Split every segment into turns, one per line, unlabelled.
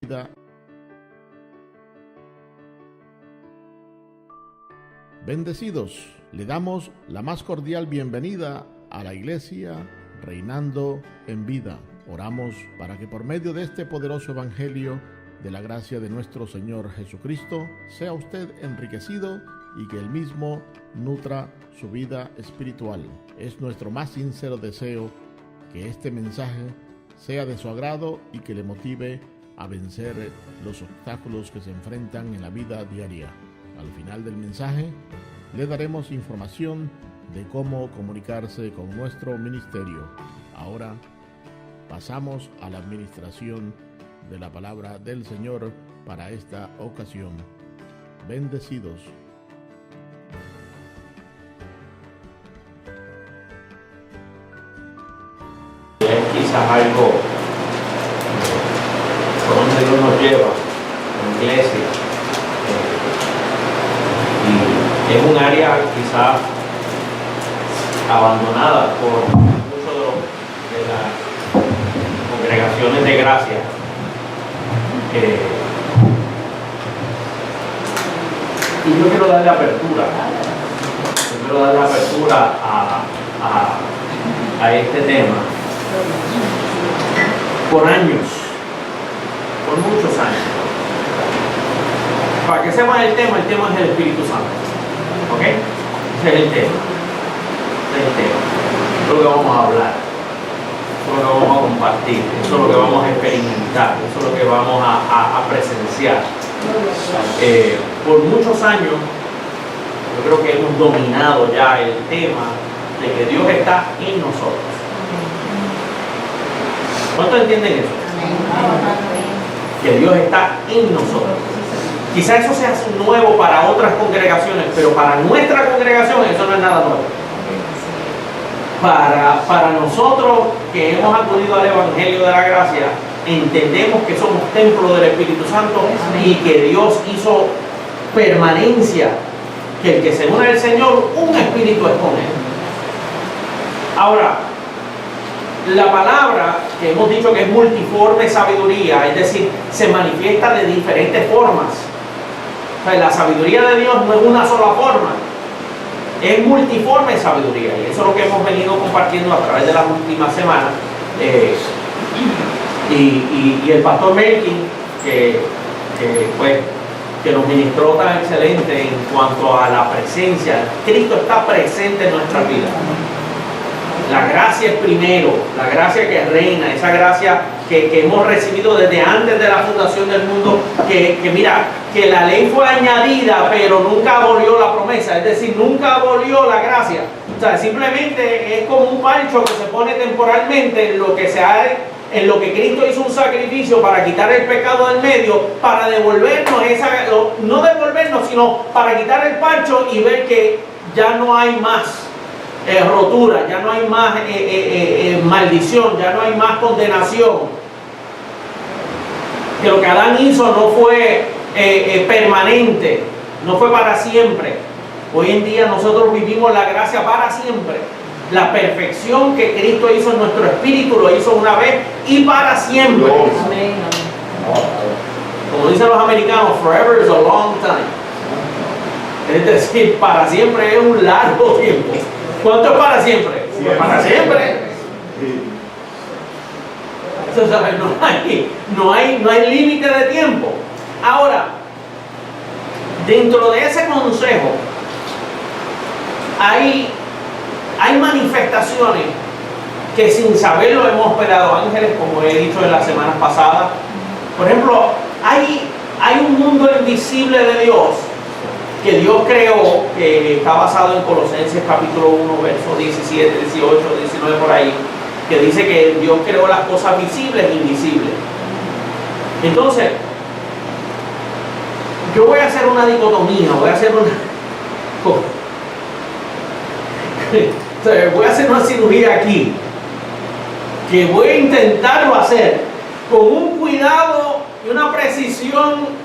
vida. Bendecidos, le damos la más cordial bienvenida a la iglesia Reinando en Vida. Oramos para que por medio de este poderoso evangelio de la gracia de nuestro Señor Jesucristo sea usted enriquecido y que Él mismo nutra su vida espiritual. Es nuestro más sincero deseo que este mensaje sea de su agrado y que le motive a vencer los obstáculos que se enfrentan en la vida diaria. Al final del mensaje le daremos información de cómo comunicarse con nuestro ministerio. Ahora pasamos a la administración de la palabra del Señor para esta ocasión. Bendecidos.
Es quizás algo por donde Dios nos lleva en la iglesia, y es un área quizás abandonada por muchos de las congregaciones de gracia. Y yo quiero darle apertura a este tema. Por años, por muchos años. Para que sepan el tema es el Espíritu Santo. ¿Ok? Ese es el tema. Eso es lo que vamos a hablar. Eso es lo que vamos a compartir. Eso es lo que vamos a experimentar. Eso es lo que vamos a presenciar. Por muchos años, yo creo que hemos dominado ya el tema de que Dios está en nosotros. ¿Cuántos entienden eso? Que Dios está en nosotros. Quizás eso sea nuevo para otras congregaciones, pero para nuestra congregación eso no es nada nuevo. Para nosotros que hemos acudido al Evangelio de la Gracia, entendemos que somos templo del Espíritu Santo y que Dios hizo permanencia, que el que se une al Señor, un espíritu es con Él. Ahora, la palabra que hemos dicho que es multiforme sabiduría, es decir, se manifiesta de diferentes formas. O sea, la sabiduría de Dios no es una sola forma, es multiforme sabiduría, y eso es lo que hemos venido compartiendo a través de las últimas semanas. Y el pastor Melkin, que nos ministró tan excelente en cuanto a la presencia. Cristo está presente en nuestra vida. La gracia es primero, la gracia que reina, esa gracia que hemos recibido desde antes de la fundación del mundo, que mira, que la ley fue añadida, pero nunca abolió la promesa, es decir, nunca abolió la gracia. O sea, simplemente es como un parcho que se pone temporalmente en lo que Cristo hizo un sacrificio para quitar el pecado del medio, para devolvernos no devolvernos, sino para quitar el parcho y ver que ya no hay más rotura, ya no hay más maldición, ya no hay más condenación. Que lo que Adán hizo no fue permanente, no fue para siempre. Hoy en día nosotros vivimos la gracia para siempre. La perfección que Cristo hizo en nuestro espíritu lo hizo una vez y para siempre. Amén. Como dicen los americanos, forever is a long time. Es decir, para siempre es un largo tiempo. ¿Cuánto es para siempre? Sí, para siempre. Sí. No hay límite de tiempo. Ahora, dentro de ese consejo hay manifestaciones que sin saberlo hemos operado ángeles, como he dicho en las semanas pasadas. Por ejemplo, hay un mundo invisible de Dios que Dios creó, que está basado en Colosenses capítulo 1, versos 17, 18, 19 por ahí, que dice que Dios creó las cosas visibles e invisibles. Entonces, yo voy a hacer una dicotomía, voy a hacer una cirugía aquí, que voy a intentarlo hacer con un cuidado y una precisión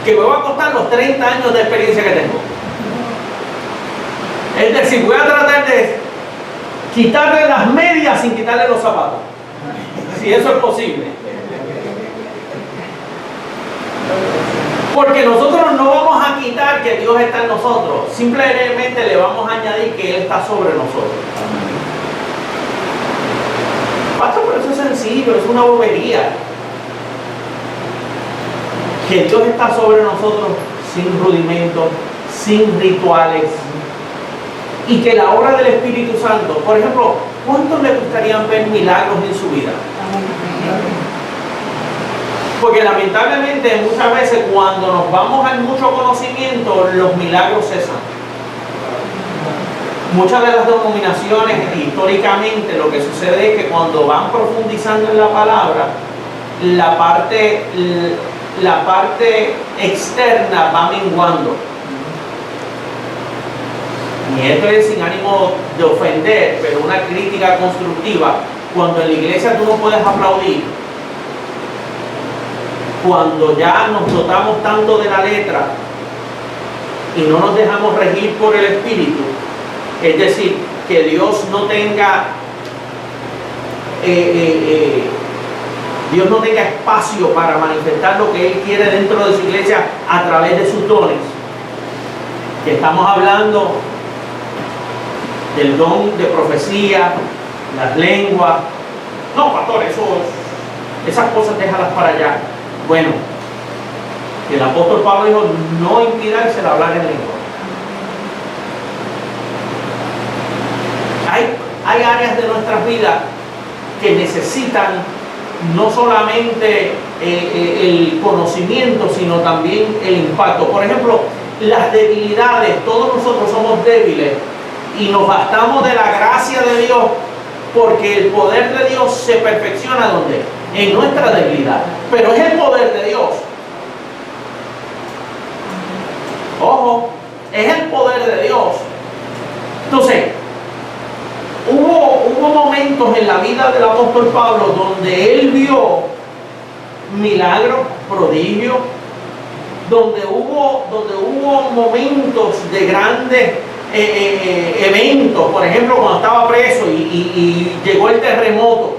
que me va a costar los 30 años de experiencia que tengo. Es decir, voy a tratar de quitarle las medias sin quitarle los zapatos, si eso es posible. Porque nosotros no vamos a quitar que Dios está en nosotros, simplemente le vamos a añadir que Él está sobre nosotros. Pastor, pero eso es sencillo, es una bobería. Que Dios está sobre nosotros sin rudimentos, sin rituales, y que la obra del Espíritu Santo, por ejemplo, ¿cuántos le gustarían ver milagros en su vida? Porque lamentablemente muchas veces cuando nos vamos al mucho conocimiento, los milagros cesan. Muchas de las denominaciones históricamente lo que sucede es que cuando van profundizando en la palabra, la parte externa va menguando. Y esto es sin ánimo de ofender, pero una crítica constructiva. Cuando en la iglesia tú no puedes aplaudir, cuando ya nos dotamos tanto de la letra y no nos dejamos regir por el Espíritu, es decir, que Dios no tenga espacio para manifestar lo que Él quiere dentro de su iglesia a través de sus dones, que estamos hablando del don de profecía, las lenguas. No, pastor, esas cosas déjalas para allá. Bueno, el apóstol Pablo dijo, no impidáis el hablar en lengua. Hay áreas de nuestras vidas que necesitan no solamente el conocimiento, sino también el impacto. Por ejemplo, las debilidades, todos nosotros somos débiles y nos bastamos de la gracia de Dios, porque el poder de Dios se perfecciona ¿dónde? En nuestra debilidad. Pero es el poder de Dios. Ojo, es el poder de Dios. Entonces, hubo momentos en la vida del apóstol Pablo donde él vio milagros, prodigios, donde hubo momentos de grandes eventos. Por ejemplo, cuando estaba preso y llegó el terremoto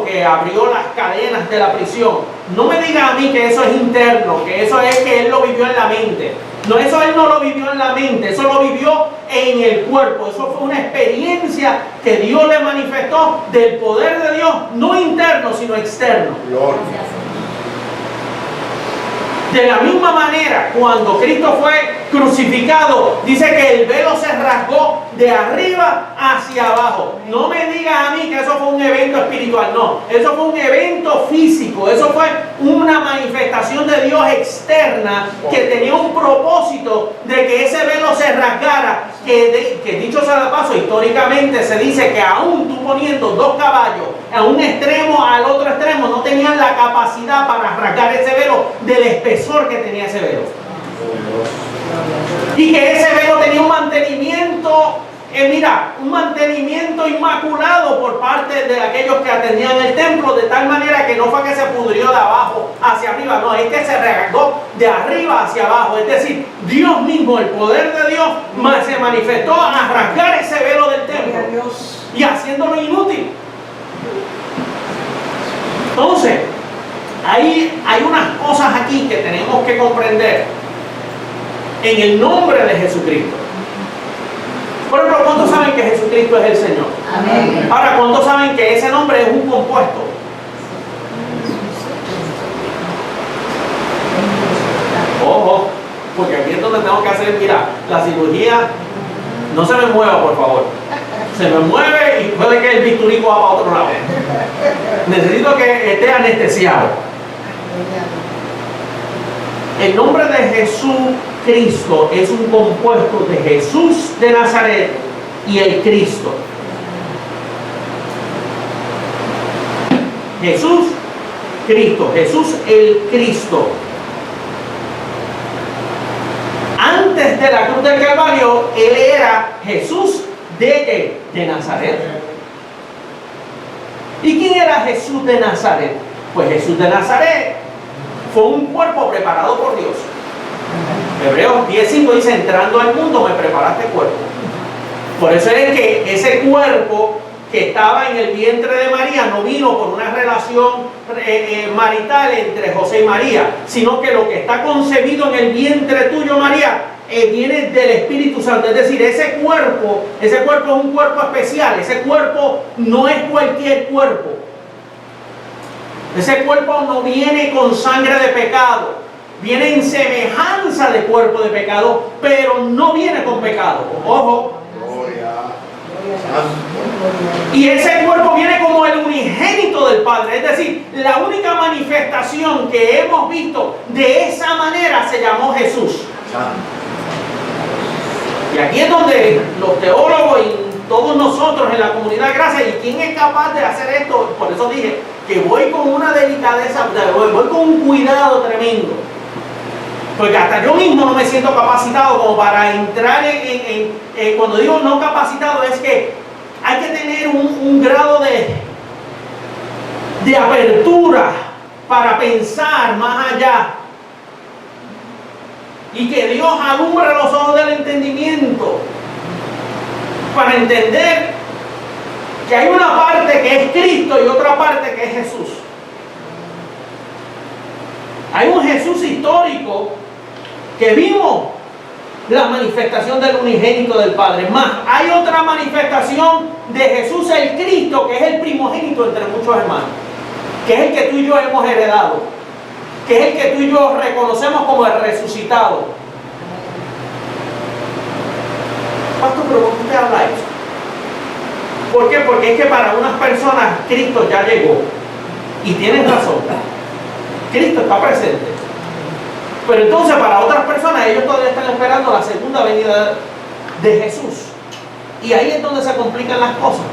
que abrió las cadenas de la prisión. No me diga a mí que eso es interno, que eso es que él lo vivió en la mente. No, eso él no lo vivió en la mente, eso lo vivió en el cuerpo. Eso fue una experiencia que Dios le manifestó del poder de Dios, no interno, sino externo. De la misma manera, cuando Cristo fue crucificado, dice que el velo se rasgó de arriba hacia abajo. No me digas a mí que eso fue un evento espiritual, no. Eso fue un evento físico, eso fue una manifestación de Dios externa que tenía un propósito de que ese velo se rasgara. Que dicho sea de paso, históricamente se dice que aún tú poniendo dos caballos a un extremo al otro extremo, no tenían la capacidad para rasgar ese velo del espesor que tenía ese velo. Y que ese velo tenía un mantenimiento, un mantenimiento inmaculado por parte de aquellos que atendían el templo, de tal manera que no fue que se pudrió de abajo hacia arriba, no, es que se rasgó de arriba hacia abajo. Es decir, Dios mismo, el poder de Dios, se manifestó a rasgar ese velo del templo y haciéndolo inútil. Entonces, hay unas cosas aquí que tenemos que comprender en el nombre de Jesucristo. Por ejemplo, ¿cuántos saben que Jesucristo es el Señor? Amén. Ahora, ¿cuántos saben que ese nombre es un compuesto? Ojo, porque aquí es donde tengo que hacer, mira, la cirugía. No se me mueva, por favor. Se me mueve y puede que el bisturí va para otro lado. Necesito que esté anestesiado. El nombre de Jesucristo es un compuesto de Jesús de Nazaret y el Cristo. Jesús, Cristo. Jesús, el Cristo. Antes de la cruz del Calvario, Él era Jesús de Nazaret. ¿Y quién era Jesús de Nazaret? Pues Jesús de Nazaret fue un cuerpo preparado por Dios. Hebreos 10:5 dice, entrando al mundo me preparaste cuerpo. Por eso es que ese cuerpo que estaba en el vientre de María no vino por una relación marital entre José y María, sino que lo que está concebido en el vientre tuyo, María, viene del Espíritu Santo. Es decir, ese cuerpo es un cuerpo especial. Ese cuerpo no es cualquier cuerpo. Ese cuerpo no viene con sangre de pecado, viene en semejanza de cuerpo de pecado, pero no viene con pecado. Ojo. Y ese cuerpo viene como el unigénito del Padre. Es decir, la única manifestación que hemos visto de esa manera se llamó Jesús. Y aquí es donde los teólogos y todos nosotros en la comunidad de gracia, ¿y quién es capaz de hacer esto? Por eso dije que voy con una delicadeza, voy con un cuidado tremendo. Porque hasta yo mismo no me siento capacitado como para entrar cuando digo no capacitado, es que hay que tener un grado de apertura para pensar más allá. Y que Dios alumbre los ojos del entendimiento para entender que hay una parte que es Cristo y otra parte que es Jesús. Hay un Jesús histórico que vimos la manifestación del unigénito del Padre. Más, hay otra manifestación de Jesús el Cristo, que es el primogénito entre muchos hermanos, que es el que tú y yo hemos heredado, que es el que tú y yo reconocemos como el resucitado. Pastor, ¿pero por qué usted habla eso? ¿Por qué? Porque es que para unas personas Cristo ya llegó, y tienen razón, Cristo está presente. Pero entonces para otras personas ellos todavía están esperando la segunda venida de Jesús. Y ahí es donde se complican las cosas.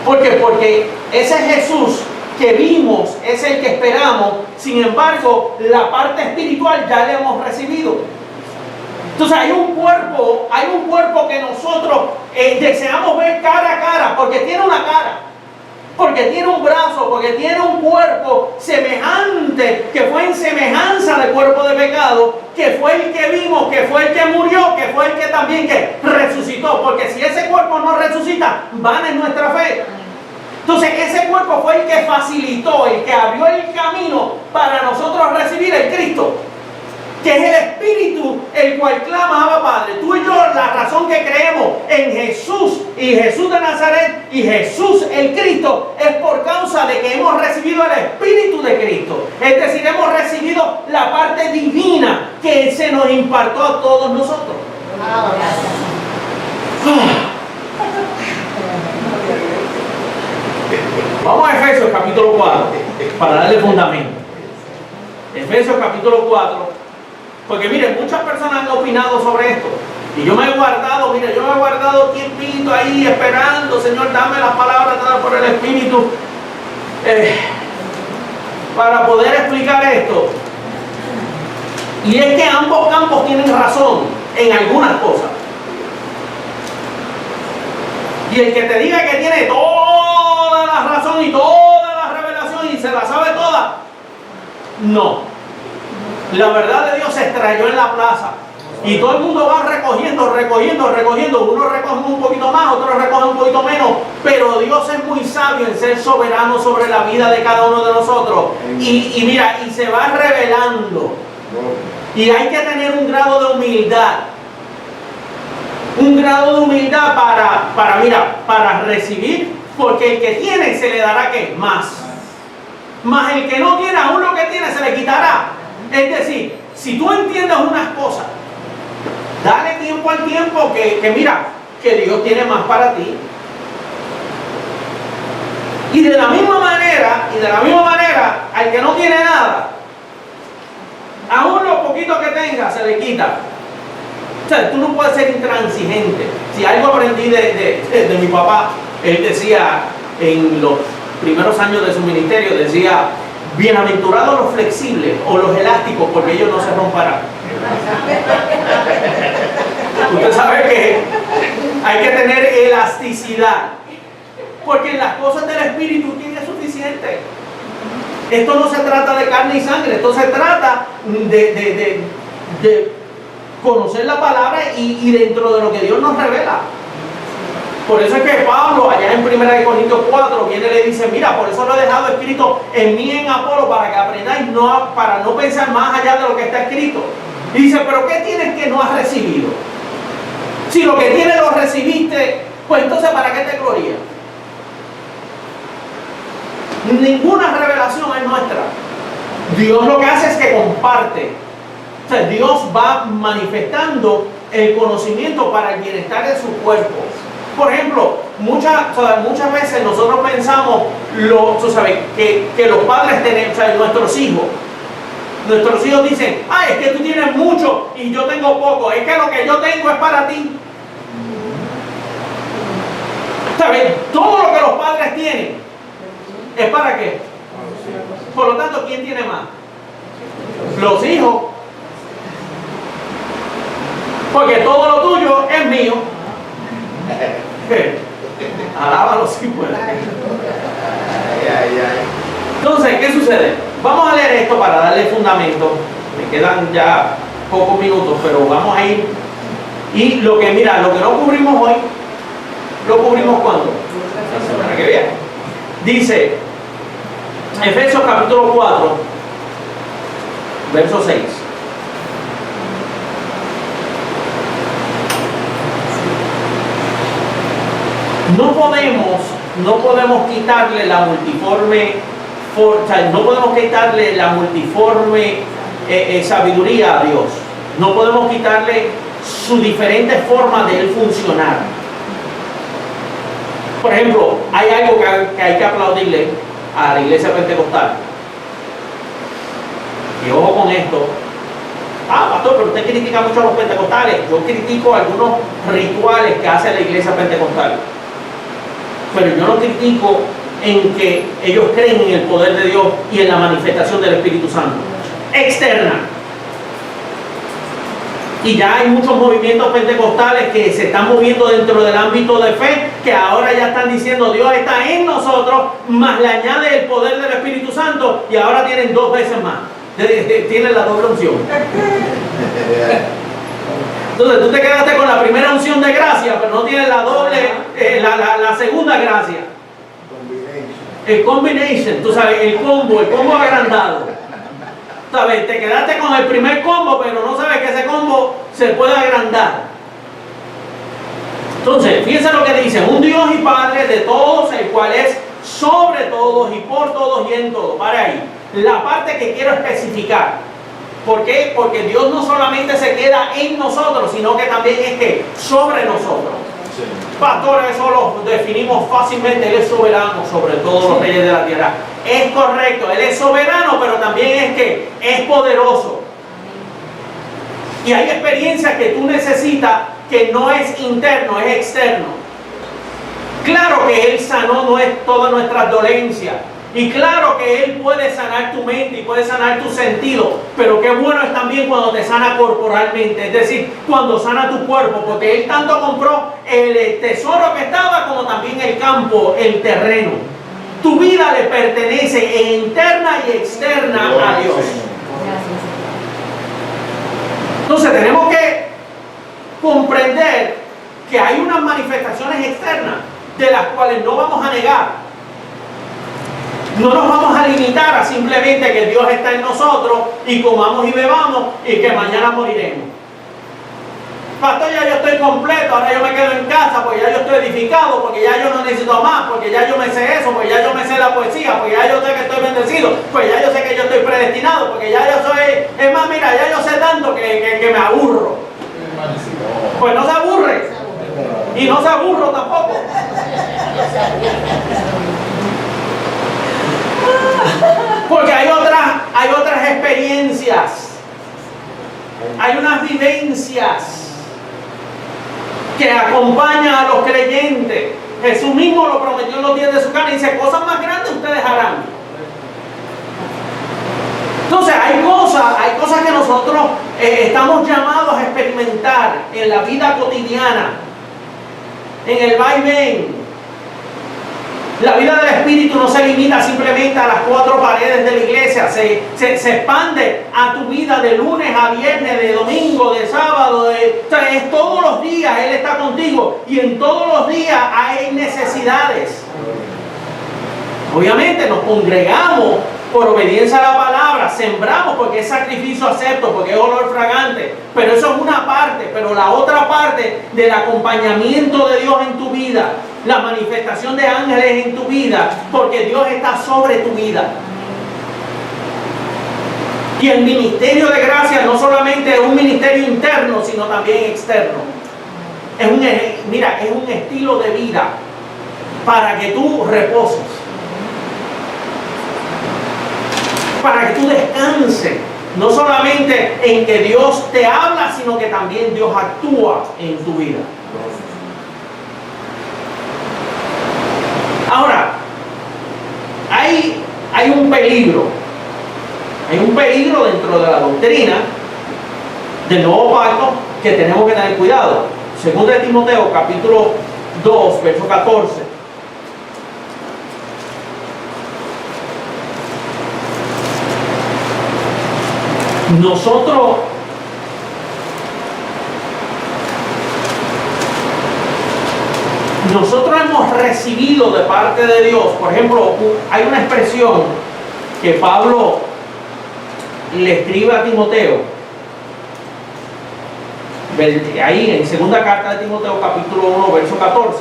¿Por qué? Porque ese Jesús que vimos es el que esperamos. Sin embargo, la parte espiritual ya le hemos recibido. Entonces hay un cuerpo que nosotros deseamos ver cara a cara, porque tiene una cara, porque tiene un brazo, porque tiene un cuerpo semejante, que fue en semejanza del cuerpo de pecado, que fue el que vimos, que fue el que murió, que fue el que también que resucitó. Porque si ese cuerpo no resucita, vana es nuestra fe. Entonces ese cuerpo fue el que facilitó, el que abrió el camino para nosotros recibir el Cristo, que es el Espíritu, el cual clama Abba Padre. Tú y yo, la razón que creemos en Jesús y Jesús de Nazaret y Jesús el Cristo, es por causa de que hemos recibido el Espíritu de Cristo. Es decir, hemos recibido la parte divina que se nos impartió a todos nosotros. Vamos a Efesios capítulo 4 para darle fundamento. Efesios capítulo 4. Porque miren, muchas personas han opinado sobre esto. Y yo me he guardado tiempito ahí esperando, Señor, dame las palabras dadas por el Espíritu para poder explicar esto. Y es que ambos campos tienen razón en algunas cosas. Y el que te diga que tiene toda la razón y toda la revelación y se la sabe toda, no. La verdad de Dios se extrayó en la plaza. Y todo el mundo va recogiendo. Unos recogen un poquito más, otros recogen un poquito menos. Pero Dios es muy sabio en ser soberano sobre la vida de cada uno de nosotros. Y mira, y se va revelando. Y hay que tener un grado de humildad. Un grado de humildad para recibir. Porque el que tiene se le dará ¿qué? Más el que no tiene, aún lo que tiene se le quitará. Es decir, si tú entiendes unas cosas, dale tiempo al tiempo que Dios tiene más para ti. Y de la misma manera, al que no tiene nada, aún lo poquito que tenga se le quita. O sea, tú no puedes ser intransigente. Si algo aprendí de mi papá, él decía en los primeros años de su ministerio, decía: bienaventurados los flexibles o los elásticos, porque ellos no se romperán. Usted sabe que hay que tener elasticidad, porque en las cosas del Espíritu tiene suficiente. Esto no se trata de carne y sangre, esto se trata de conocer la palabra y dentro de lo que Dios nos revela. Por eso es que Pablo, allá en 1 Corintios 4, viene y le dice, mira, por eso lo he dejado escrito en mí, en Apolo, para que aprendáis, para no pensar más allá de lo que está escrito. Y dice, pero ¿qué tienes que no has recibido? Si lo que tienes lo recibiste, pues entonces ¿para qué te glorías? Ninguna revelación es nuestra. Dios lo que hace es que comparte. O sea, Dios va manifestando el conocimiento para el bienestar de su cuerpo. Por ejemplo, muchas veces nosotros pensamos que los padres tenemos, nuestros hijos dicen, ay, es que tú tienes mucho y yo tengo poco, es que lo que yo tengo es para ti. ¿Sabes? Todo lo que los padres tienen es para qué. Por lo tanto, ¿quién tiene más? Los hijos. Porque todo lo tuyo es mío. Alábalo si puedes. Entonces, ¿qué sucede? Vamos a leer esto para darle fundamento. Me quedan ya pocos minutos, pero vamos a ir. Y lo que no cubrimos hoy, lo cubrimos cuando? La semana que viene. Dice, Efesios capítulo 4, verso 6. No podemos quitarle la multiforme, no podemos quitarle la multiforme sabiduría a Dios. No podemos quitarle sus diferentes formas de él funcionar. Por ejemplo, hay algo que hay que aplaudirle a la iglesia pentecostal. Y ojo con esto. Pastor, pero usted critica mucho a los pentecostales. Yo critico algunos rituales que hace la iglesia pentecostal. Pero yo no critico en que ellos creen en el poder de Dios y en la manifestación del Espíritu Santo. Externa. Y ya hay muchos movimientos pentecostales que se están moviendo dentro del ámbito de fe, que ahora ya están diciendo Dios está en nosotros, más le añade el poder del Espíritu Santo y ahora tienen 2 veces más. Tienen la doble unción. Entonces tú te quedaste con la primera unción de gracia, pero no tienes la doble, la segunda gracia. El combination, tú sabes, el combo agrandado. ¿Sabes? Te quedaste con el primer combo, pero no sabes que ese combo se puede agrandar. Entonces, fíjense lo que dice: un Dios y Padre de todos, el cual es sobre todos y por todos y en todo. Para ahí. La parte que quiero especificar. ¿Por qué? Porque Dios no solamente se queda en nosotros, sino que también es que sobre nosotros. Sí. Pastor, eso lo definimos fácilmente. Él es soberano sobre todos los reyes de la tierra. Es correcto, Él es soberano, pero también es que es poderoso. Y hay experiencias que tú necesitas que no es interno, es externo. Claro que Él sanó todas nuestras dolencias. Y claro que Él puede sanar tu mente y puede sanar tu sentido, pero qué bueno es también cuando te sana corporalmente, es decir, cuando sana tu cuerpo, porque Él tanto compró el tesoro que estaba como también el campo, el terreno. Tu vida le pertenece interna y externa a Dios. Entonces tenemos que comprender que hay unas manifestaciones externas de las cuales no vamos a negar. No nos vamos a limitar a simplemente que Dios está en nosotros y comamos y bebamos y que mañana moriremos. Pastor, ya yo estoy completo, ahora yo me quedo en casa porque ya yo estoy edificado, porque ya yo no necesito más, porque ya yo me sé eso, porque ya yo me sé la poesía, porque ya yo sé que estoy bendecido, pues ya yo sé que yo estoy predestinado, porque ya yo soy, es más, mira, ya yo sé tanto que me aburro. Pues no se aburre y no se aburro tampoco. Porque hay otras experiencias, hay unas vivencias que acompañan a los creyentes. Jesús mismo lo prometió en los días de su carne y dice: cosas más grandes ustedes harán. Entonces hay cosas que nosotros estamos llamados a experimentar en la vida cotidiana, en el vaivén. La vida del Espíritu no se limita simplemente a las 4 paredes de la iglesia, se expande a tu vida de lunes a viernes, de domingo, de sábado, es todos los días. Él está contigo y en todos los días hay necesidades. Obviamente nos congregamos por obediencia a la palabra, sembramos porque es sacrificio acepto, porque es olor fragante, pero eso es una parte. Pero la otra parte del acompañamiento de Dios en tu vida, la manifestación de ángeles en tu vida, porque Dios está sobre tu vida. Y el ministerio de gracia no solamente es un ministerio interno, sino también externo. Es un estilo de vida para que tú reposes, para que tú descanses, no solamente en que Dios te habla, sino que también Dios actúa en tu vida. Ahora, hay un peligro. Hay un peligro dentro de la doctrina del nuevo pacto que tenemos que tener cuidado. Segunda de Timoteo, capítulo 2, verso 14. Nosotros hemos recibido de parte de Dios, por ejemplo, hay una expresión que Pablo le escribe a Timoteo, ahí en segunda carta de Timoteo, capítulo 1, verso 14.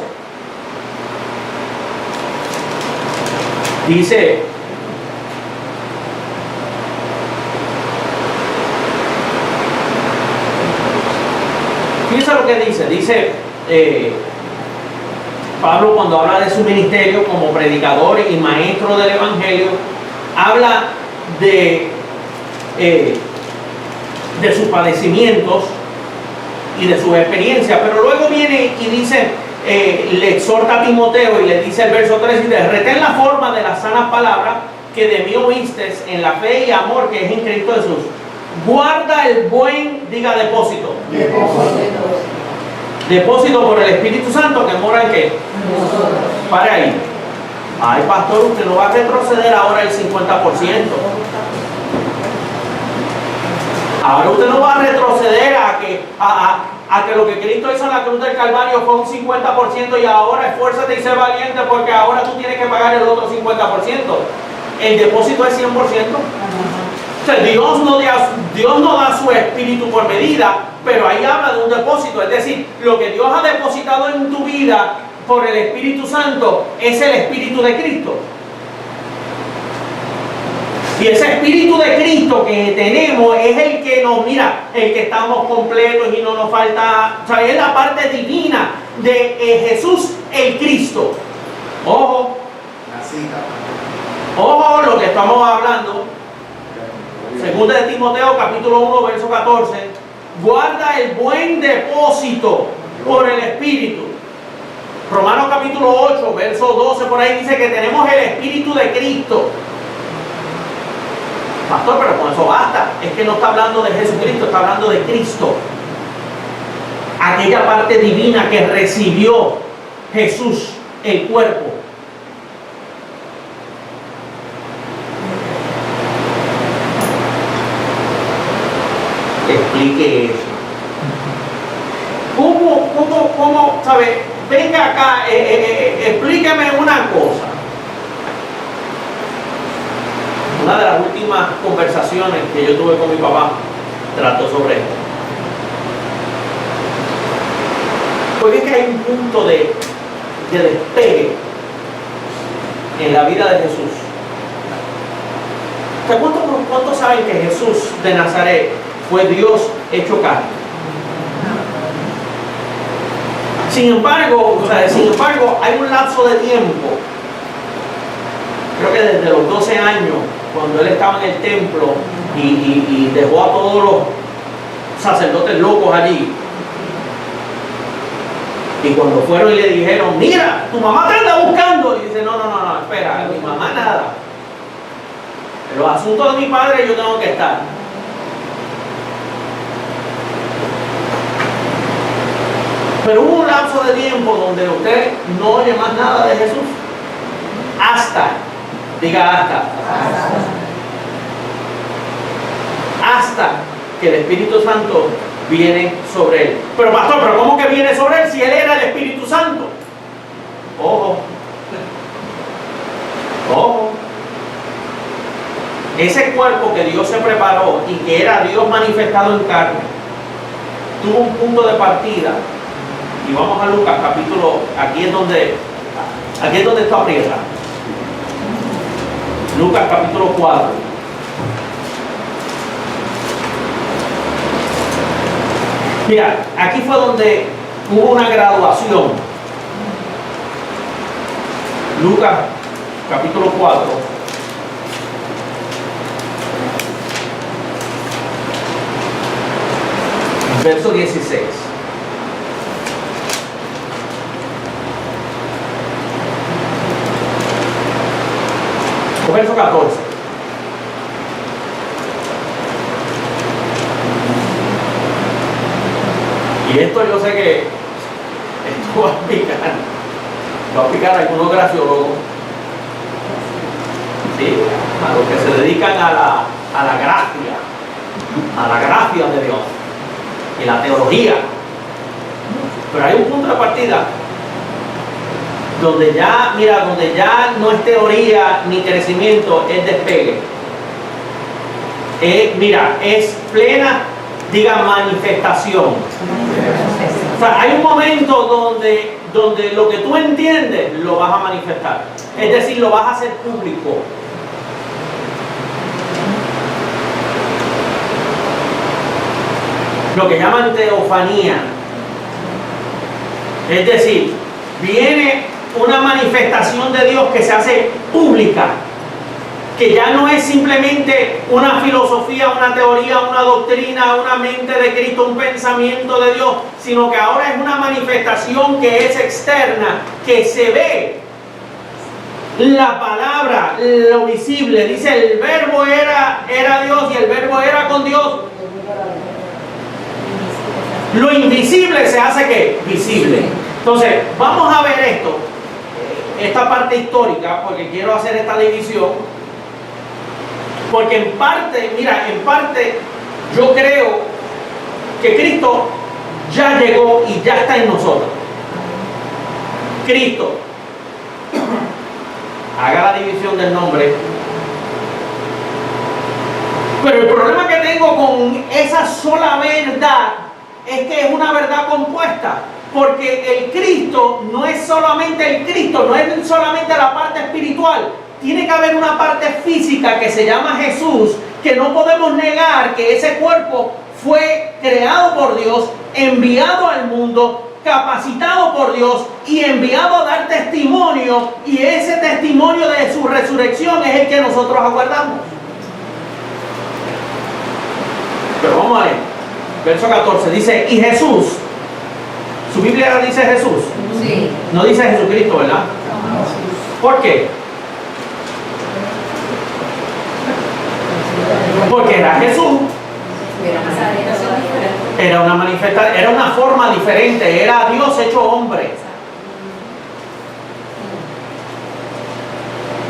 Dice: fíjense lo que dice Pablo, cuando habla de su ministerio como predicador y maestro del evangelio, habla de sus padecimientos y de sus experiencias, pero luego viene y dice, le exhorta a Timoteo y le dice el verso 3, dice: retén la forma de las sanas palabras que de mí oíste en la fe y amor que es en Cristo Jesús. Guarda el buen, diga depósito. Depósito por el Espíritu Santo que mora en ¿qué? Pare ahí. Ay, pastor, usted no va a retroceder ahora el 50%. Ahora usted no va a retroceder a que lo que Cristo hizo en la cruz del Calvario fue un 50% y ahora esfuérzate y sé valiente porque ahora tú tienes que pagar el otro 50%. El depósito es 100%. O sea, Dios no da su espíritu por medida, pero ahí habla de un depósito. Es decir, lo que Dios ha depositado en tu vida por el Espíritu Santo es el Espíritu de Cristo. Y ese Espíritu de Cristo que tenemos es el que nos, el que estamos completos y no nos falta, o sea, es la parte divina de Jesús el Cristo. Ojo, ojo lo que estamos hablando. Segunda de Timoteo, capítulo 1, verso 14. Guarda el buen depósito por el Espíritu. Romanos capítulo 8, verso 12, por ahí dice que tenemos el Espíritu de Cristo. Pastor, pero con eso basta. Es que no está hablando de Jesucristo, está hablando de Cristo. Aquella parte divina que recibió Jesús, el cuerpo. Explique eso. ¿Cómo, sabe? Venga acá, explíqueme una cosa. Una de las últimas conversaciones que yo tuve con mi papá trató sobre esto. Porque es que hay un punto de despegue en la vida de Jesús. ¿Cuántos saben que Jesús de Nazaret fue Dios hecho carne? Sin embargo, hay un lapso de tiempo, creo que desde los 12 años, cuando él estaba en el templo y dejó a todos los sacerdotes locos allí. Y cuando fueron y le dijeron: mira, tu mamá te anda buscando. Y dice: no, espera, mi mamá nada. En los asuntos de mi padre yo tengo que estar. Pero hubo un lapso de tiempo donde usted no oye más nada de Jesús. hasta, diga hasta que el Espíritu Santo viene sobre él. Pero pastor, ¿pero cómo que viene sobre él si él era el Espíritu Santo? Ojo. Ese cuerpo que Dios se preparó y que era Dios manifestado en carne, tuvo un punto de partida. Y vamos a Lucas capítulo, aquí es donde esto aprieta. Lucas capítulo 4. Mira, aquí fue donde hubo una graduación. Lucas capítulo 4. Verso 16. O verso 14. Y esto yo sé que esto va a picar a algunos graciólogos, ¿sí? A los que se dedican a la gracia de Dios y la teología. Pero hay un punto de partida donde ya no es teoría ni crecimiento, es despegue. Es plena, manifestación. O sea, hay un momento donde lo que tú entiendes lo vas a manifestar. Es decir, lo vas a hacer público. Lo que llaman teofanía. Es decir, viene una manifestación de Dios que se hace pública, que ya no es simplemente una filosofía, una teoría, una doctrina, una mente de Cristo, un pensamiento de Dios, sino que ahora es una manifestación que es externa, que se ve. La palabra, lo visible, dice el verbo era Dios y el verbo era con Dios. Lo invisible se hace ¿qué? Visible. Entonces, vamos a ver esta parte histórica, porque quiero hacer esta división. Porque en parte yo creo que Cristo ya llegó y ya está en nosotros. Cristo. Haga la división del nombre. Pero el problema que tengo con esa sola verdad es que es una verdad compuesta. Porque el Cristo no es solamente el Cristo, no es solamente la parte espiritual. Tiene que haber una parte física que se llama Jesús, que no podemos negar que ese cuerpo fue creado por Dios, enviado al mundo, capacitado por Dios y enviado a dar testimonio, y ese testimonio de su resurrección es el que nosotros aguardamos. Pero vamos a leer, verso 14, dice, y Jesús, ¿su Biblia dice Jesús?
Sí.
No dice Jesucristo, ¿verdad? ¿Por qué? Porque era Jesús. Era una manifestación, era una forma diferente, era Dios hecho hombre.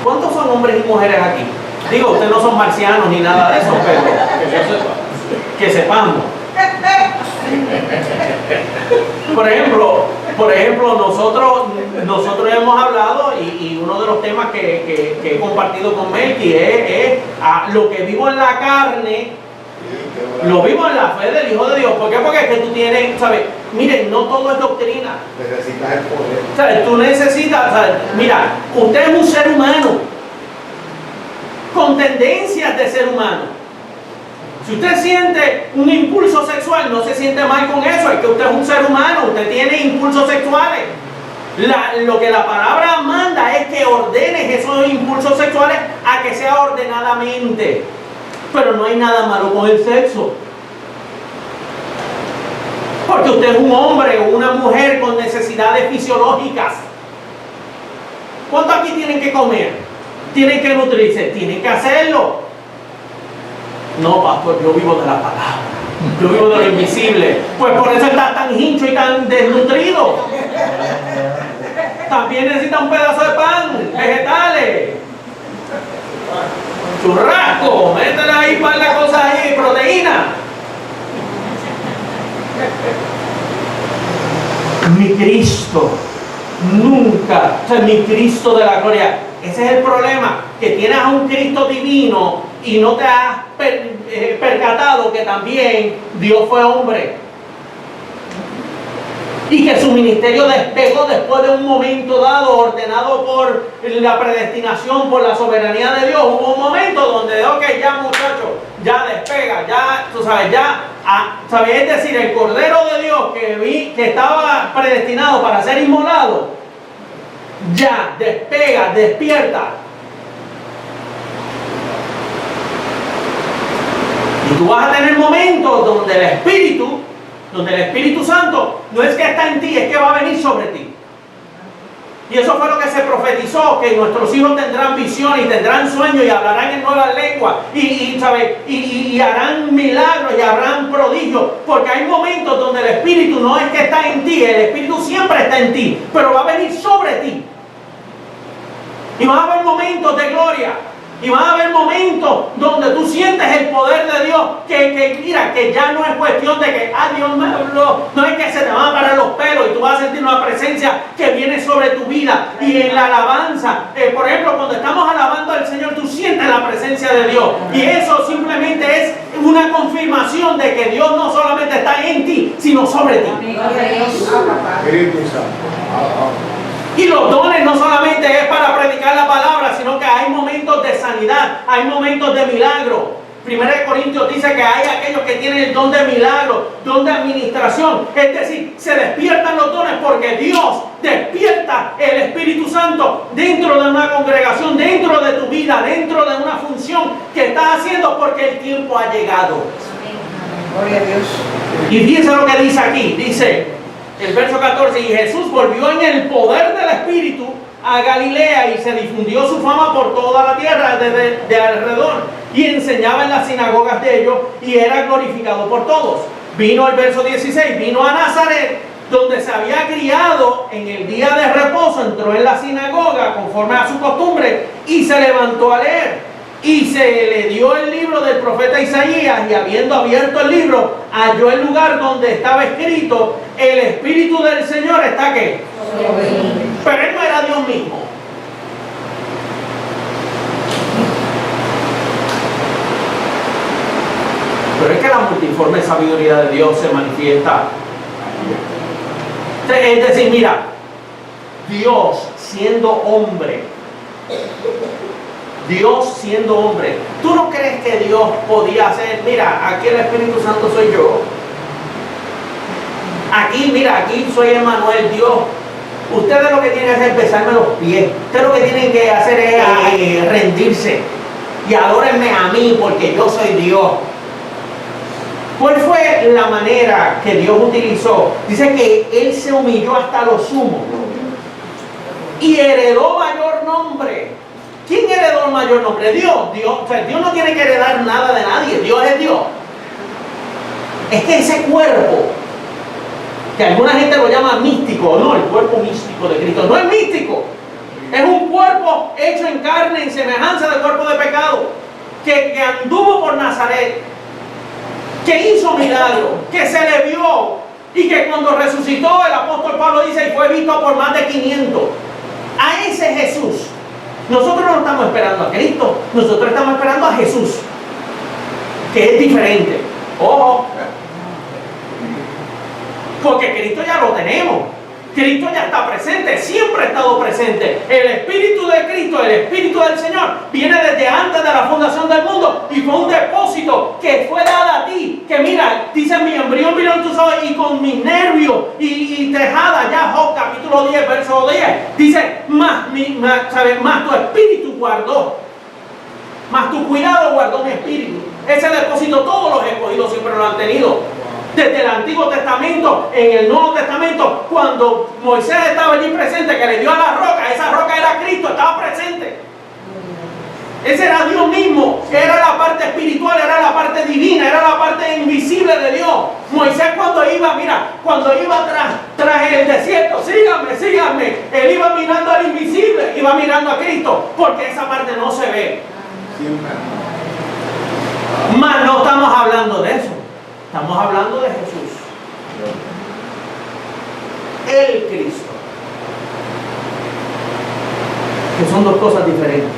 ¿Cuántos son hombres y mujeres aquí? Digo, ustedes no son marcianos ni nada de eso, pero que sepamos. Por ejemplo, nosotros hemos hablado y uno de los temas que he compartido con Melky es lo que vivo en la carne, lo vivo en la fe del Hijo de Dios. ¿Por qué? Porque es que tú tienes, ¿sabes? Miren, no todo es doctrina.
Necesitas el poder.
¿Sabes? Tú necesitas, ¿sabes? Mira, usted es un ser humano con tendencias de ser humano. Si usted siente un impulso sexual, no se siente mal con eso, es que usted es un ser humano, usted tiene impulsos sexuales. Lo que la palabra manda es que ordenes esos impulsos sexuales a que sea ordenadamente. Pero no hay nada malo con el sexo. Porque usted es un hombre o una mujer con necesidades fisiológicas. ¿Cuánto aquí tienen que comer? Tienen que nutrirse, tienen que hacerlo. No, pastor, yo vivo de la palabra. Yo vivo de lo invisible. Pues por eso estás tan hincho y tan desnutrido. también necesita un pedazo de pan, vegetales, churrasco, métele ahí un par de cosas ahí, proteína. Mi Cristo nunca, o sea, mi Cristo de la gloria. Ese es el problema, que tienes a un Cristo divino y no te has percatado que también Dios fue hombre. Y que su ministerio despegó después de un momento dado, ordenado por la predestinación, por la soberanía de Dios. Hubo un momento donde, ok, ya muchachos, ya despega, ya, tú sabes, ya, ¿sabes? Es decir, el Cordero de Dios que estaba predestinado para ser inmolado, ya despega, despierta. Y tú vas a tener momentos donde el Espíritu Santo no es que está en ti, es que va a venir sobre ti. Y eso fue lo que se profetizó, que nuestros hijos tendrán visión y tendrán sueños y hablarán en nuevas lenguas y harán milagros y harán prodigios, porque hay momentos donde el Espíritu no es que está en ti, el Espíritu siempre está en ti, pero va a venir sobre ti. Y van a haber momentos de gloria. Y van a haber momentos donde tú sientes el poder de Dios, mira, que ya no es cuestión de que, Dios me habló, no es que se te van a parar los pelos y tú vas a sentir una presencia que viene sobre tu vida. Y en la alabanza, por ejemplo, cuando estamos alabando al Señor, tú sientes la presencia de Dios. Y eso simplemente es una confirmación de que Dios no solamente está en ti, sino sobre ti. Y los dones no solamente es para predicar la palabra, sino que hay momentos de sanidad, hay momentos de milagro. 1 Corintios dice que hay aquellos que tienen el don de milagro, don de administración. Es decir, se despiertan los dones porque Dios despierta el Espíritu Santo dentro de una congregación, dentro de tu vida, dentro de una función que estás haciendo porque el tiempo ha llegado.
Gloria a Dios.
Y fíjense lo que dice aquí, dice el verso 14, y Jesús volvió en el poder del Espíritu a Galilea y se difundió su fama por toda la tierra de alrededor y enseñaba en las sinagogas de ellos y era glorificado por todos. Vino el verso 16, vino a Nazaret, donde se había criado en el día de reposo, entró en la sinagoga conforme a su costumbre y se levantó a leer. Y se le dio el libro del profeta Isaías y habiendo abierto el libro, halló el lugar donde estaba escrito, el Espíritu del Señor está ¿qué? Pero él no era Dios mismo. Pero es que la multiforme sabiduría de Dios se manifiesta. Es decir, mira, Dios siendo hombre, ¿tú no crees que Dios podía hacer, mira, aquí el Espíritu Santo soy yo? Aquí, mira, aquí soy Emmanuel, Dios. Ustedes lo que tienen que hacer es besarme los pies. Ustedes lo que tienen que hacer es rendirse. Y adórenme a mí porque yo soy Dios. ¿Cuál fue la manera que Dios utilizó? Dice que Él se humilló hasta lo sumo y heredó mayor nombre. ¿Quién heredó el mayor nombre? Dios. O sea, Dios no tiene que heredar nada de nadie. Dios es Dios. Es que ese cuerpo, que alguna gente lo llama místico, no, el cuerpo místico de Cristo, no es místico. Es un cuerpo hecho en carne, en semejanza del cuerpo de pecado, que anduvo por Nazaret, que hizo milagros, que se le vio, y que cuando resucitó, el apóstol Pablo dice, y fue visto por más de 500. A ese Jesús. Nosotros no estamos esperando a Cristo, nosotros estamos esperando a Jesús, que es diferente. Ojo, porque Cristo ya lo tenemos, Cristo ya está presente, siempre ha estado presente. El Espíritu de Cristo, el Espíritu del Señor, viene desde antes de la fundación del mundo y fue un depósito que fue dado a ti. Que mira, dice mi embrión vino en tus ojos y con mis nervios y tejada, ya Job capítulo 10, verso 10, dice, más tu espíritu guardó, más tu cuidado guardó mi espíritu. Ese depósito todos los escogidos siempre lo han tenido. Desde el Antiguo Testamento, en el Nuevo Testamento, cuando Moisés estaba allí presente, que le dio a la roca, esa roca era Cristo, estaba presente. Ese era Dios mismo, era la parte espiritual, era la parte divina, era la parte invisible de Dios. Moisés cuando iba, mira, cuando iba tras el desierto, síganme, él iba invisible y va mirando a Cristo, porque esa parte no se ve. Mas no estamos hablando de eso, estamos hablando de Jesús, el Cristo, que son dos cosas diferentes.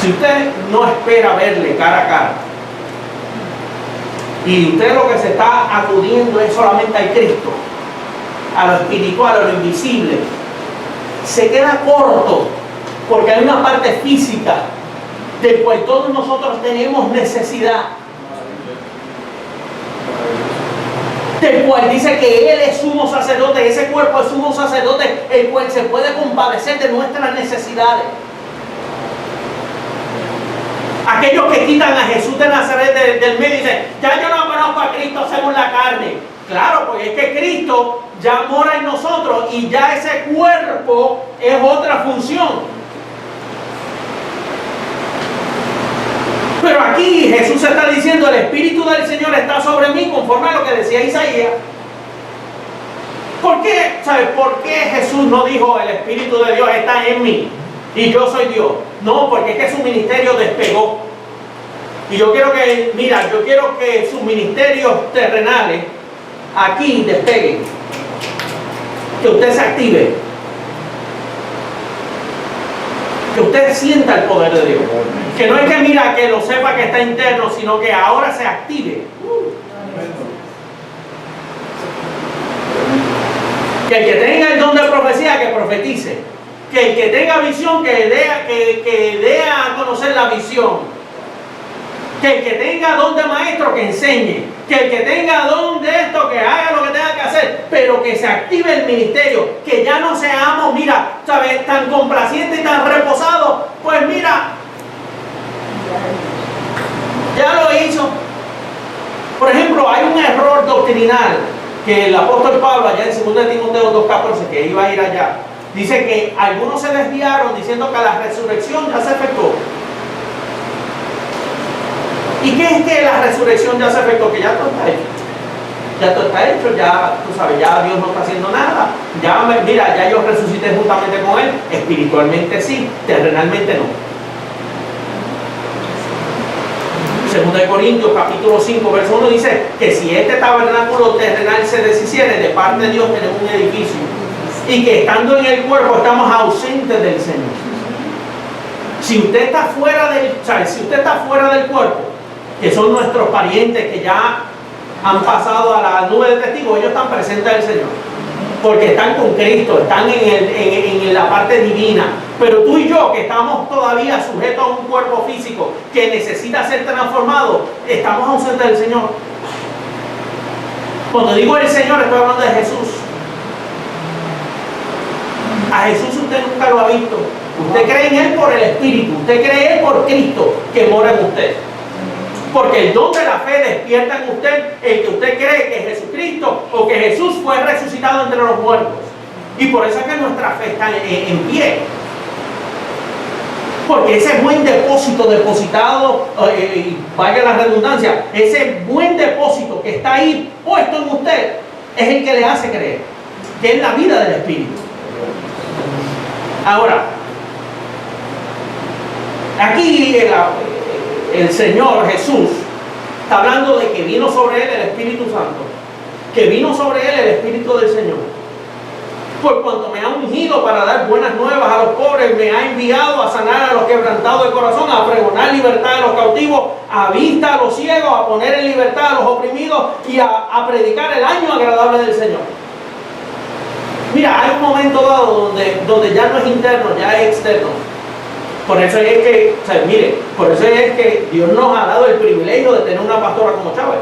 Si usted no espera verle cara a cara y usted lo que se está acudiendo es solamente al Cristo, a lo espiritual, a lo invisible, se queda corto, porque hay una parte física del cual todos nosotros tenemos necesidad, del cual dice que Él es sumo sacerdote, ese cuerpo es sumo sacerdote, el cual se puede compadecer de nuestras necesidades. Aquellos que quitan a Jesús de Nazaret del medio y dicen, ya yo no conozco a Cristo según la carne. Claro, porque es que Cristo ya mora en nosotros y ya ese cuerpo es otra función. Pero aquí Jesús está diciendo, el Espíritu del Señor está sobre mí, conforme a lo que decía Isaías. ¿Por qué? ¿Sabes por qué Jesús no dijo, el Espíritu de Dios está en mí y yo soy Dios? No, porque es que su ministerio despegó. Y yo quiero que sus ministerios terrenales aquí despeguen. Que usted se active. Que usted sienta el poder de Dios. Que no es que lo sepa que está interno, sino que ahora se active. Que el que tenga el don de profecía, que profetice. Que el que tenga visión, que dé a conocer la visión. Que el que tenga don de maestro, que enseñe. Que el que tenga don de esto, que haga lo que tenga que hacer. Pero que se active el ministerio. Que ya no seamos, ¿sabes? Tan complacientes y tan reposados. Pues ya lo hizo. Por ejemplo, hay un error doctrinal que el apóstol Pablo, allá en 2 Timoteo 2:14, que iba a ir allá, dice que algunos se desviaron diciendo que la resurrección ya se efectuó. ¿Y qué es que la resurrección ya se efectuó? Que ya todo está hecho. Ya todo está hecho, ya tú sabes, ya Dios no está haciendo nada. Ya yo resucité juntamente con Él. Espiritualmente sí, terrenalmente no. 2 Corintios capítulo 5 verso 1 dice que si este tabernáculo terrenal se deshiciere, de parte de Dios tenemos un edificio, y que estando en el cuerpo estamos ausentes del Señor. Si usted está fuera del cuerpo, que son nuestros parientes que ya han pasado a la nube de testigos, ellos están presentes del Señor, porque están con Cristo, están en la parte divina. Pero tú y yo, que estamos todavía sujetos a un cuerpo físico que necesita ser transformado, estamos ausentes del Señor. Cuando digo el Señor, estoy hablando de Jesús. A Jesús usted nunca lo ha visto. Usted cree en Él por el Espíritu, usted cree en Él por Cristo que mora en usted. Porque el don de la fe despierta en usted el que usted cree que Jesucristo o que Jesús fue resucitado entre los muertos. Y por eso es que nuestra fe está en pie. Porque ese buen depósito depositado, vaya la redundancia, ese buen depósito que está ahí puesto en usted es el que le hace creer, que es la vida del Espíritu. Ahora, aquí el Señor Jesús está hablando de que vino sobre Él el Espíritu Santo, que vino sobre Él el Espíritu del Señor. Por cuanto me ha ungido para dar buenas nuevas a los pobres, me ha enviado a sanar a los quebrantados de corazón, a pregonar libertad a los cautivos, a vista a los ciegos, a poner en libertad a los oprimidos y a predicar el año agradable del Señor. Mira, hay un momento dado donde ya no es interno, ya es externo. Por eso es que, por eso es que Dios nos ha dado el privilegio de tener una pastora como Chávez.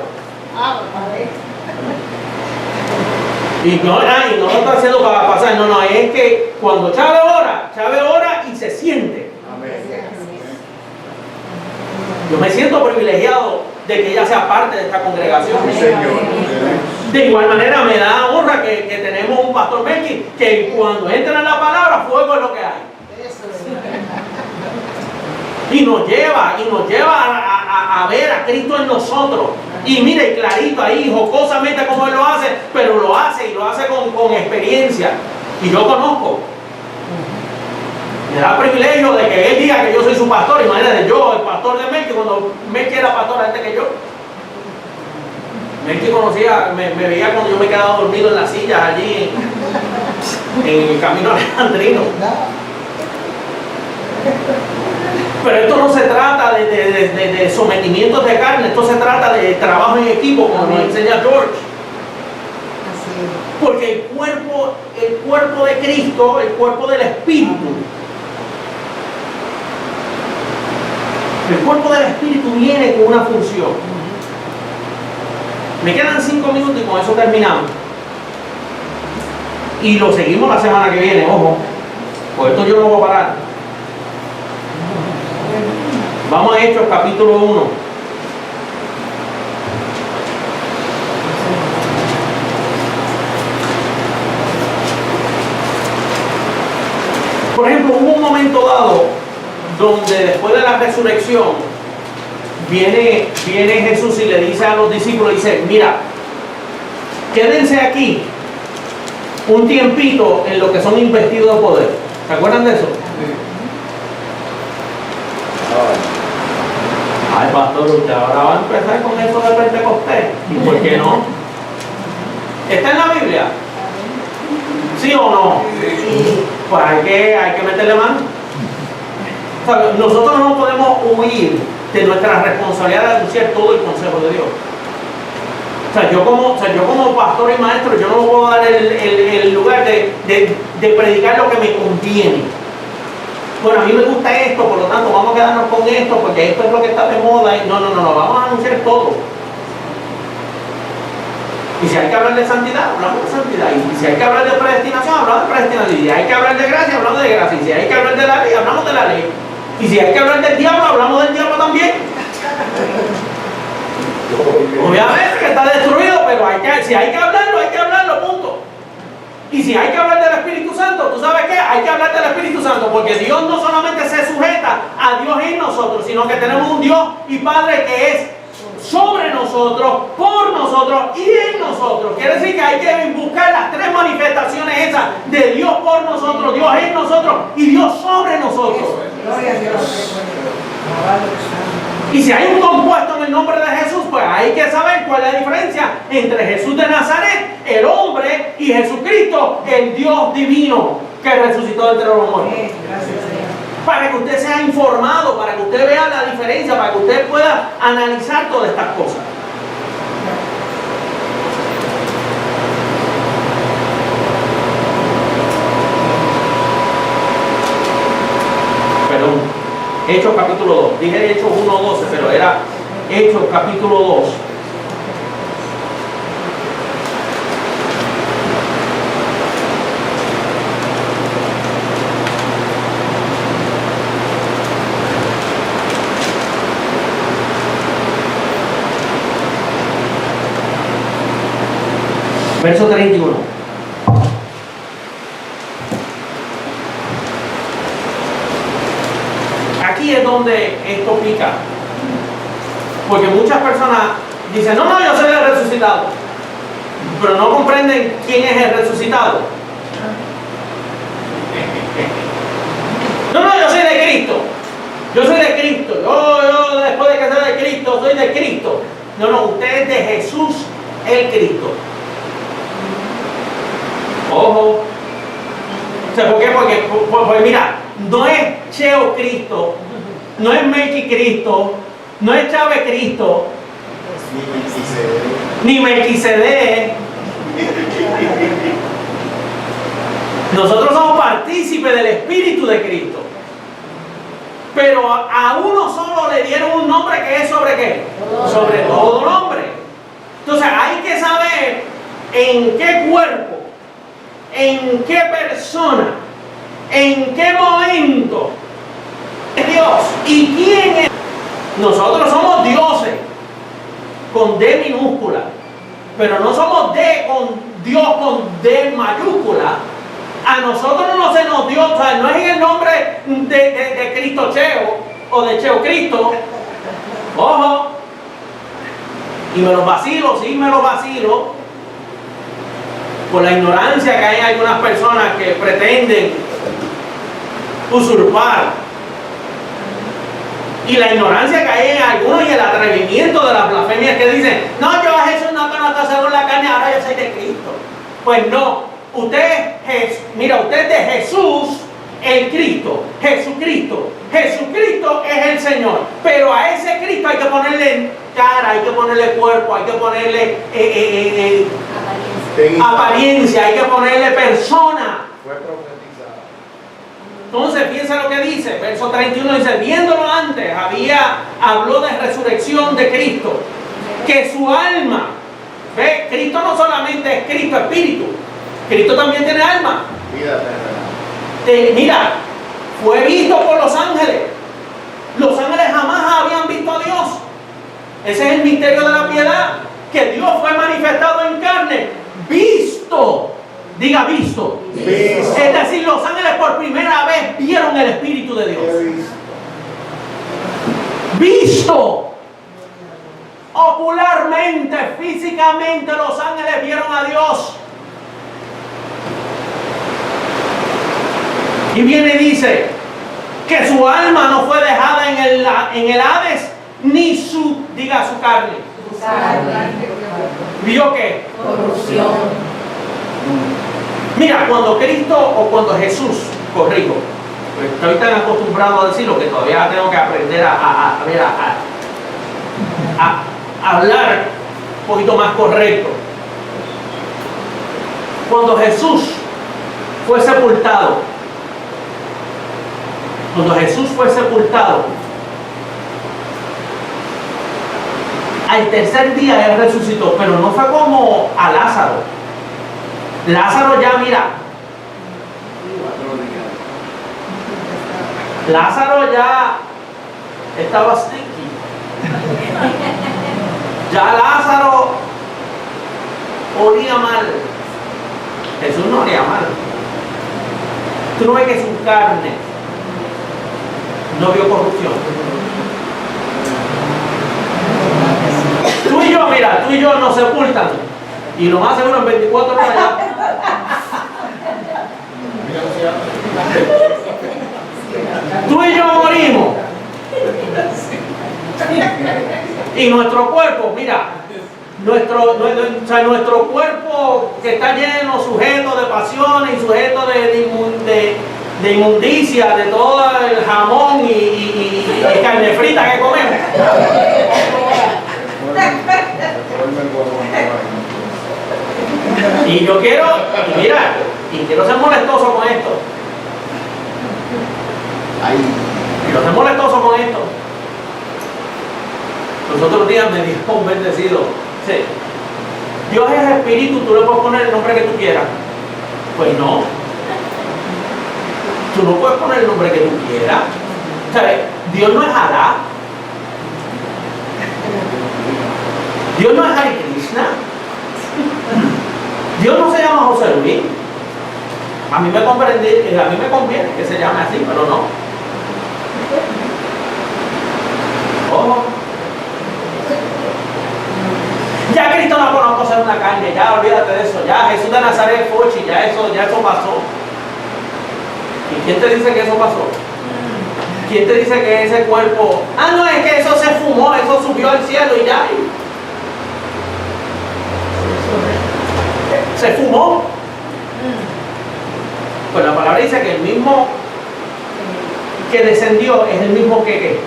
Y no lo está haciendo para pasar, no, es que cuando Chávez ora y se siente. Yo me siento privilegiado de que ella sea parte de esta congregación. De igual manera me da honra que tenemos un pastor Melqui que cuando entra en la palabra, fuego es lo que hay. Y nos lleva a ver a Cristo en nosotros. Y mire, clarito ahí, jocosamente como Él lo hace, pero lo hace con experiencia. Y yo conozco. Me da el privilegio de que él diga que yo soy su pastor. Imagínate, yo, el pastor de Melqui, cuando Melqui era pastor antes que yo. Melqui conocía, me veía cuando yo me quedaba dormido en las sillas allí en el camino alejandrino. Pero esto no se trata de sometimientos de carne, esto se trata de trabajo en equipo, como nos enseña George. Porque el cuerpo de Cristo, el cuerpo del Espíritu, el cuerpo del Espíritu viene con una función. Me quedan 5 minutos y con eso terminamos. Y lo seguimos la semana que viene, ojo. Por esto yo no voy a parar. Vamos a Hechos capítulo 1. Por ejemplo, hubo un momento dado donde después de la resurrección viene Jesús y le dice a los discípulos, dice, mira, quédense aquí un tiempito en lo que son investidos de poder. ¿Se acuerdan de eso? Ay, pastor, usted ahora va a empezar con eso de Pentecostés. ¿Y por qué no? ¿Está en la Biblia? ¿Sí o no? Sí. Pues hay que meterle mano. O sea, nosotros no podemos huir de nuestra responsabilidad de anunciar todo el consejo de Dios. O sea, yo como pastor y maestro, yo no puedo dar el lugar de predicar lo que me conviene. Bueno, a mí me gusta esto, por lo tanto vamos a quedarnos con esto, porque esto es lo que está de moda. No, vamos a anunciar todo. Y si hay que hablar de santidad, hablamos de santidad. Y si hay que hablar de predestinación, hablamos de predestinación. Y si hay que hablar de gracia, hablamos de gracia. Y si hay que hablar de la ley, hablamos de la ley. Y si hay que hablar del diablo, hablamos del diablo también. Obviamente que está destruido, pero si hay que hablarlo, punto. Y si hay que hablar del Espíritu Santo, ¿tú sabes qué? Hay que hablar del Espíritu Santo, porque Dios no solamente se sujeta a Dios en nosotros, sino que tenemos un Dios y Padre que es sobre nosotros, por nosotros y en nosotros. Quiere decir que hay que buscar las 3 manifestaciones esas de Dios por nosotros, Dios en nosotros y Dios sobre nosotros.
Gloria a Dios.
Y si hay un compuesto en el nombre de Jesús, pues hay que saber cuál es la diferencia entre Jesús de Nazaret, el hombre, y Jesucristo, el Dios divino que resucitó entre los muertos. Para que usted sea informado, para que usted vea la diferencia, para que usted pueda analizar todas estas cosas. Perdón. Hechos capítulo 2. Dije Hechos 1:12, pero era Hechos capítulo 2. Verso 31. Aquí es donde esto pica. Porque muchas personas dicen, no, yo soy el resucitado. Pero no comprenden quién es el resucitado. No, yo soy de Cristo. Yo soy de Cristo. Yo después de que soy de Cristo, soy de Cristo. No, usted es de Jesús el Cristo. Ojo. O sea, ¿por qué? Porque mira, no es Cheo Cristo, no es Melqui Cristo, no es Chávez Cristo, ni Melquisedec. Nosotros somos partícipes del Espíritu de Cristo. Pero a uno solo le dieron un nombre que es sobre qué? Sobre todo nombre. Entonces hay que saber en qué cuerpo, en qué persona, en qué momento es Dios y quién es. Nosotros somos dioses con D minúscula, pero no somos Dios con D mayúscula. A nosotros no se nos dio, o sea, no es en el nombre de Cristo Cheo o de Cheo Cristo. Ojo. Y me lo vacilo, sí me lo vacilo. por la ignorancia que hay en algunas personas que pretenden usurpar, y la ignorancia que hay en algunos y el atrevimiento de las blasfemias que dicen, no, yo a Jesús no conozco según la carne, ahora yo soy de Cristo. Pues no, usted es de Jesús, el Cristo, Jesucristo. Jesucristo es el Señor, pero a ese Cristo hay que ponerle cara, hay que ponerle cuerpo, hay que ponerle apariencia, hay que ponerle persona.
Fue profetizado.
Entonces piensa lo que dice, verso 31 dice, viéndolo antes, habló de resurrección de Cristo, que su alma, ¿ve? Cristo no solamente es Cristo espíritu, Cristo también tiene alma.
Vida terrenal.
Mira, fue visto por los ángeles. Los ángeles jamás habían visto a Dios. Ese es el misterio de la piedad, que Dios fue manifestado en carne, visto. Diga visto.
Visto.
Es decir, los ángeles por primera vez vieron el Espíritu de Dios. Visto. Ocularmente, físicamente, los ángeles vieron a Dios. Y viene y dice que su alma no fue dejada en el Hades, ni su carne. ¿Vio qué?
Corrupción.
Mira, cuando Cristo o cuando Jesús, corrijo, pues estoy tan acostumbrado a decirlo que todavía tengo que aprender a hablar un poquito más correcto. Cuando Jesús fue sepultado, al tercer día Él resucitó, pero no fue como a Lázaro. Lázaro ya, mira, Lázaro ya estaba stinky. Ya Lázaro olía mal. Jesús no olía mal. Tú no ves que su carne no vio corrupción. Tú y yo nos sepultan. Y lo más seguro en 24 horas ya. Tú y yo morimos. Y nuestro cuerpo, mira, nuestro cuerpo que está lleno, sujeto de pasiones y sujeto de inmundicia, de todo el jamón y carne frita que comemos. Y yo quiero ser molestoso con esto. Quiero ser molestoso con esto. Los otros días me dijo un bendecido, sí, Dios es espíritu, tú le puedes poner el nombre que tú quieras. Pues no. Tú no puedes poner el nombre que tú quieras. ¿Sabes? Dios no es Alá. Dios no es Hare Krishna. Dios no se llama José Luis. A mí me conviene que se llame así, pero no. Ojo. Ya Cristo no conozco ser una carne, ya olvídate de eso, ya Jesús de Nazaret Fochi, ya eso pasó. ¿Y quién te dice que eso pasó? ¿Quién te dice que ese cuerpo, no, es que eso se fumó, eso subió al cielo y ya? Se fumó. Pues la palabra dice que el mismo que descendió es el mismo que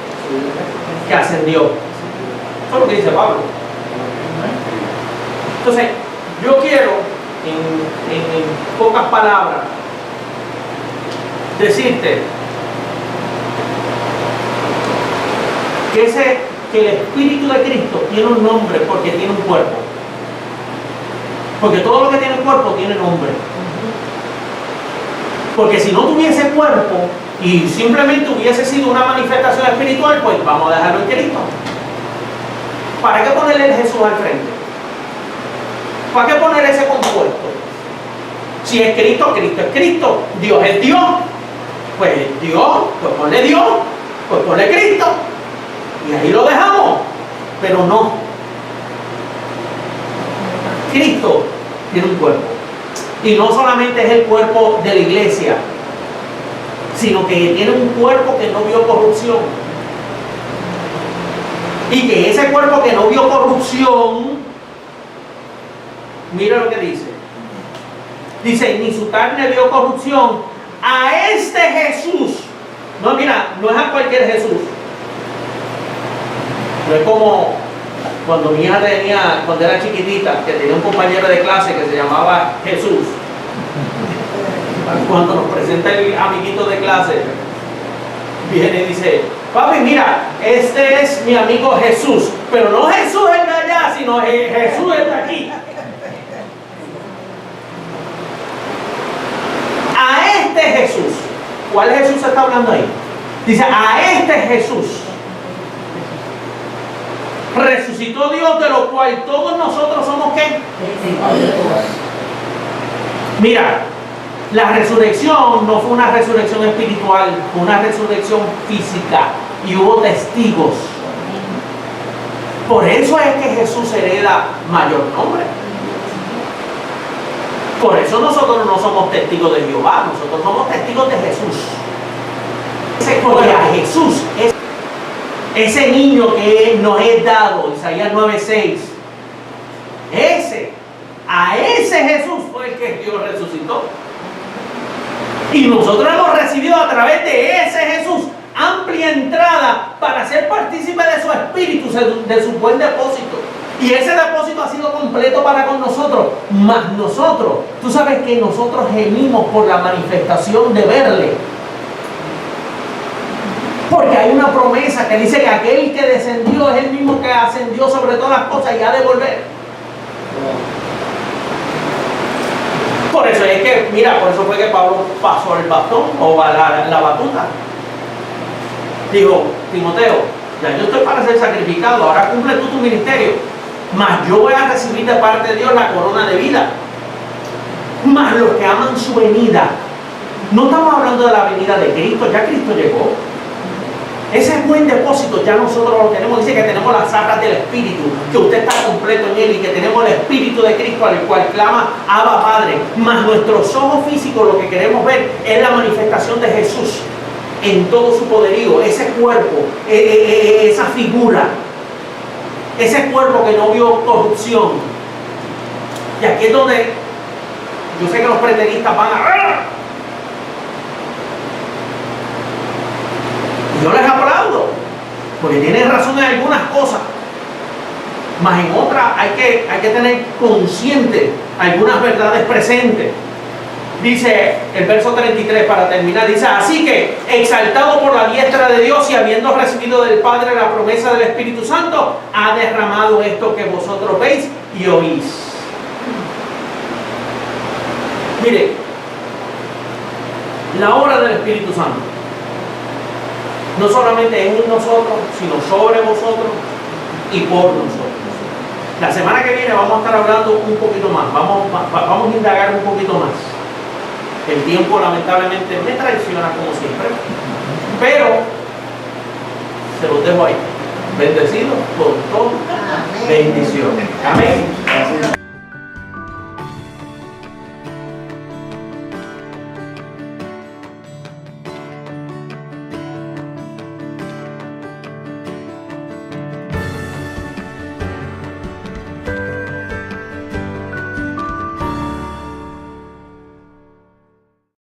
ascendió. Eso es lo que dice Pablo. Entonces, yo quiero, en pocas palabras, decirte que el Espíritu de Cristo tiene un nombre porque tiene un cuerpo. Porque todo lo que tiene cuerpo tiene nombre. Porque si no tuviese cuerpo y simplemente hubiese sido una manifestación espiritual, pues vamos a dejarlo en Cristo. ¿Para qué ponerle el Jesús al frente? ¿Para qué poner ese compuesto? Si es Cristo, Cristo es Cristo. Dios es Dios. Pues Dios, pues ponle Dios, pues ponle Cristo. Y ahí lo dejamos. Pero no. Cristo tiene un cuerpo. Y no solamente es el cuerpo de la iglesia, sino que tiene un cuerpo que no vio corrupción. Y que ese cuerpo que no vio corrupción, mira lo que dice. Dice, ni su carne vio corrupción. A este Jesús. No, mira, no es a cualquier Jesús. No es como cuando mi hija tenía, cuando era chiquitita, que tenía un compañero de clase que se llamaba Jesús. Cuando nos presenta el amiguito de clase, viene y dice, papi, mira, este es mi amigo Jesús, pero no Jesús el de allá, sino Jesús el de aquí. A este Jesús, ¿cuál Jesús está hablando ahí? Dice, a este Jesús resucitó Dios, de lo cual todos nosotros somos ¿qué? Mira, la resurrección no fue una resurrección espiritual, fue una resurrección física y hubo testigos. Por eso es que Jesús hereda mayor nombre. Por eso nosotros no somos testigos de Jehová, nosotros somos testigos de Jesús. Porque a Jesús, ese niño que nos es dado, Isaías 9:6, a ese Jesús fue el que Dios resucitó. Y nosotros hemos recibido a través de ese Jesús amplia entrada para ser partícipe de su espíritu, de su buen depósito. Y ese depósito ha sido completo para con nosotros. Mas nosotros, tú sabes que nosotros gemimos por la manifestación de verle. Porque hay una promesa que dice que aquel que descendió es el mismo que ascendió sobre todas las cosas y ha de volver. Por eso es que, mira, por eso fue que Pablo pasó el bastón o la batuta. Dijo, Timoteo, ya yo estoy para ser sacrificado, ahora cumple tú tu ministerio. Mas yo voy a recibir de parte de Dios la corona de vida. Mas los que aman su venida, no estamos hablando de la venida de Cristo, ya Cristo llegó. Ese buen depósito ya nosotros lo tenemos. Dice que tenemos las arras del Espíritu, que usted está completo en él y que tenemos el Espíritu de Cristo al cual clama Abba Padre. Mas nuestros ojos físicos lo que queremos ver es la manifestación de Jesús en todo su poderío, ese cuerpo, esa figura, ese cuerpo que no vio corrupción. Y aquí es donde yo sé que los preteristas van a... Yo les aplaudo, porque tienen razón en algunas cosas, mas en otras hay que tener consciente algunas verdades presentes. Dice el verso 33 para terminar, dice, así que exaltado por la diestra de Dios y habiendo recibido del Padre la promesa del Espíritu Santo, ha derramado esto que vosotros veis y oís. Mire, la obra del Espíritu Santo no solamente es en nosotros, sino sobre vosotros y por nosotros. La semana que viene vamos a estar hablando un poquito más, vamos a indagar un poquito más. El tiempo lamentablemente me traiciona como siempre, pero se los dejo ahí. Bendecidos por todo. Bendiciones. Amén.